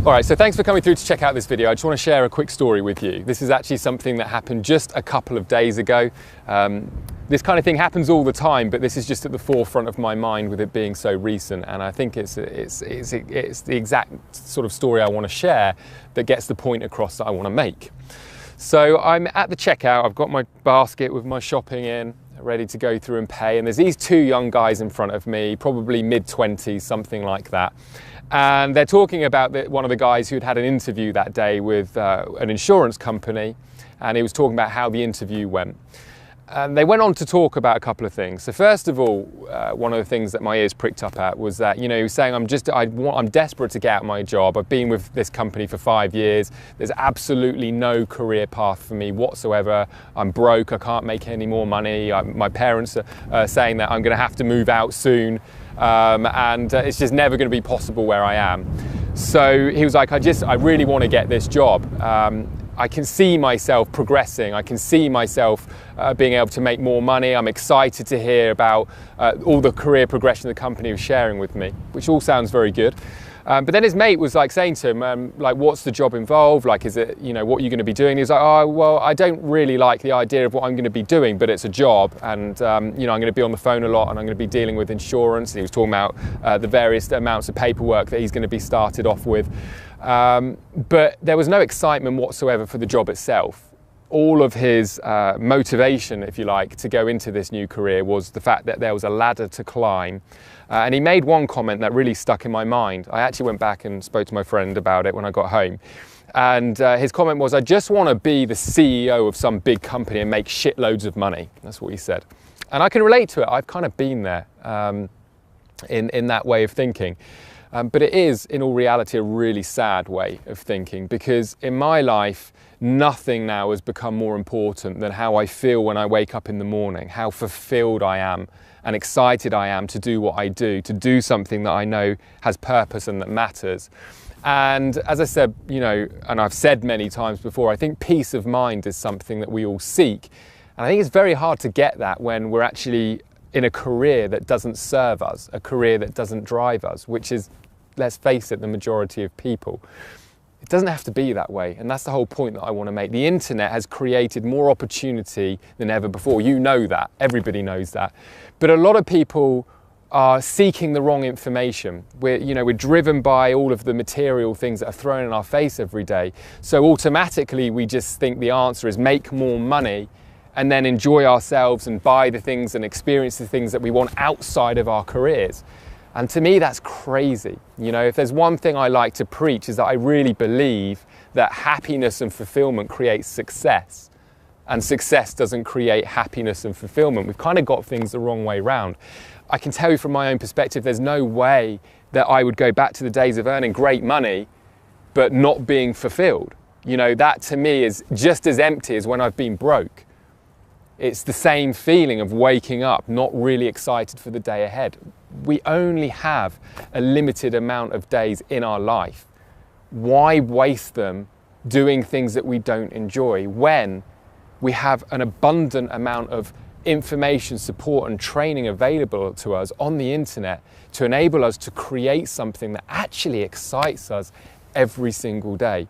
All right, so thanks for coming through to check out this video. I just want to share a quick story with you. This is actually something that happened just a couple of days ago. This kind of thing happens all the time, but this is just at the forefront of my mind with it being so recent. And I think it's the exact sort of story I want to share that gets the point across that I want to make. So I'm at the checkout. I've got my basket with my shopping in, ready to go through and pay. And there's these two young guys in front of me, probably mid-20s, something like that. And they're talking about one of the guys who'd had an interview that day with an insurance company, and he was talking about how the interview went. And they went on to talk about a couple of things. So first of all, one of the things that my ears pricked up at was that, he was saying, I'm desperate to get out of my job. I've been with this company for 5 years. There's absolutely no career path for me whatsoever. I'm broke, I can't make any more money. My parents are saying that I'm gonna have to move out soon. And it's just never going to be possible where I am. So he was like, I really want to get this job. I can see myself progressing. I can see myself being able to make more money. I'm excited to hear about all the career progression the company was sharing with me, which all sounds very good. But then his mate was like saying to him, like, what's the job involved? Like, is it, what are you going to be doing? He was like, oh, well, I don't really like the idea of what I'm going to be doing, but it's a job. And, I'm going to be on the phone a lot and I'm going to be dealing with insurance. And he was talking about the various amounts of paperwork that he's going to be started off with. But there was no excitement whatsoever for the job itself. All of his motivation, if you like, to go into this new career was the fact that there was a ladder to climb. And he made one comment that really stuck in my mind. I actually went back and spoke to my friend about it when I got home. And his comment was, I just want to be the CEO of some big company and make shitloads of money. That's what he said. And I can relate to it. I've kind of been there in that way of thinking. But it is, in all reality, a really sad way of thinking, because in my life, nothing now has become more important than how I feel when I wake up in the morning, how fulfilled I am and excited I am to do what I do, to do something that I know has purpose and that matters. And as I said, and I've said many times before, I think peace of mind is something that we all seek. And I think it's very hard to get that when we're actually in a career that doesn't serve us, a career that doesn't drive us, which is, let's face it, the majority of people. It doesn't have to be that way, and that's the whole point that I want to make. The internet has created more opportunity than ever before. You know that, everybody knows that. But a lot of people are seeking the wrong information. We're driven by all of the material things that are thrown in our face every day. So automatically we just think the answer is make more money and then enjoy ourselves and buy the things and experience the things that we want outside of our careers. And to me, that's crazy. If there's one thing I like to preach is that I really believe that happiness and fulfillment creates success. And success doesn't create happiness and fulfillment. We've kind of got things the wrong way round. I can tell you from my own perspective, there's no way that I would go back to the days of earning great money, but not being fulfilled. That to me is just as empty as when I've been broke. It's the same feeling of waking up, not really excited for the day ahead. We only have a limited amount of days in our life. Why waste them doing things that we don't enjoy when we have an abundant amount of information, support and training available to us on the internet to enable us to create something that actually excites us every single day?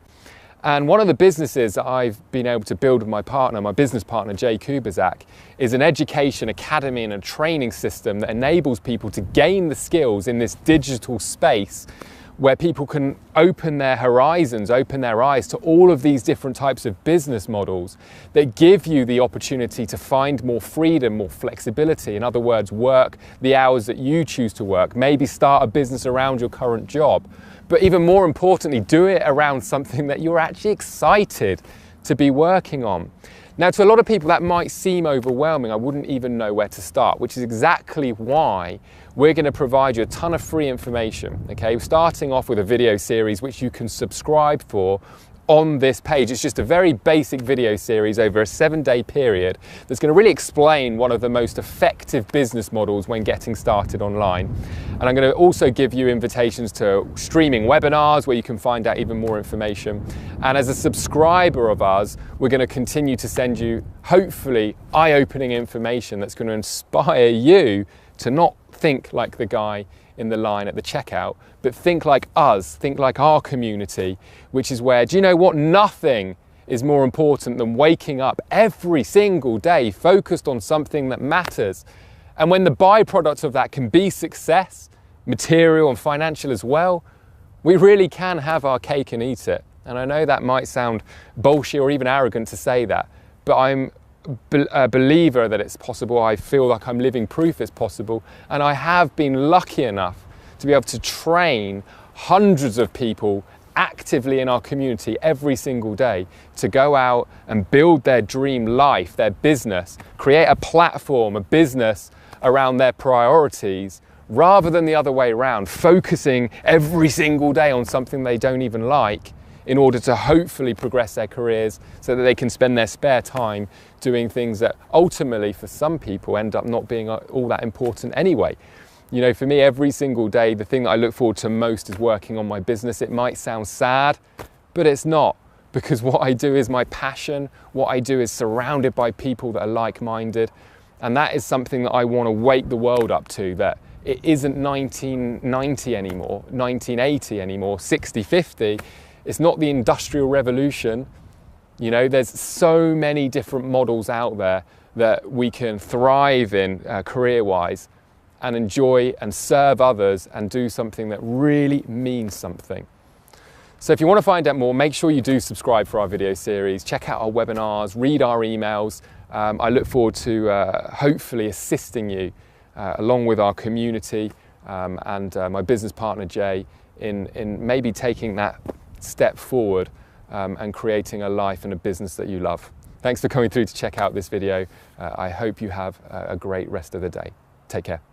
And one of the businesses that I've been able to build with my business partner, Jay Kubizak, is an education academy and a training system that enables people to gain the skills in this digital space where people can open their horizons, open their eyes to all of these different types of business models that give you the opportunity to find more freedom, more flexibility. In other words, work the hours that you choose to work, maybe start a business around your current job. But even more importantly, do it around something that you're actually excited to be working on. Now, to a lot of people, that might seem overwhelming. I wouldn't even know where to start, which is exactly why we're going to provide you a ton of free information. Okay, we're starting off with a video series which you can subscribe for on this page. It's just a very basic video series over a 7-day period that's going to really explain one of the most effective business models when getting started online. And I'm going to also give you invitations to streaming webinars where you can find out even more information. And as a subscriber of ours, we're going to continue to send you, hopefully, eye-opening information that's going to inspire you to not think like the guy in the line at the checkout, but think like us, think like our community, which is where, do you know what? Nothing is more important than waking up every single day focused on something that matters. And when the byproduct of that can be success, material and financial as well, we really can have our cake and eat it. And I know that might sound bullshit or even arrogant to say that, but I'm a believer that it's possible. I feel like I'm living proof it's possible. And I have been lucky enough to be able to train hundreds of people actively in our community every single day to go out and build their dream life, their business, create a platform, a business around their priorities, rather than the other way around, focusing every single day on something they don't even like in order to hopefully progress their careers so that they can spend their spare time doing things that ultimately for some people end up not being all that important anyway. You know, for me, every single day, the thing that I look forward to most is working on my business. It might sound sad, but it's not, because what I do is my passion. What I do is surrounded by people that are like-minded. And that is something that I want to wake the world up to, that it isn't 1990 anymore, 1980 anymore, 60-50. It's not the Industrial Revolution. You know, there's so many different models out there that we can thrive in career-wise, and enjoy and serve others and do something that really means something. So if you want to find out more, make sure you do subscribe for our video series, check out our webinars, read our emails. I look forward to hopefully assisting you along with our community and my business partner Jay in maybe taking that step forward and creating a life and a business that you love. Thanks for coming through to check out this video. I hope you have a great rest of the day. Take care.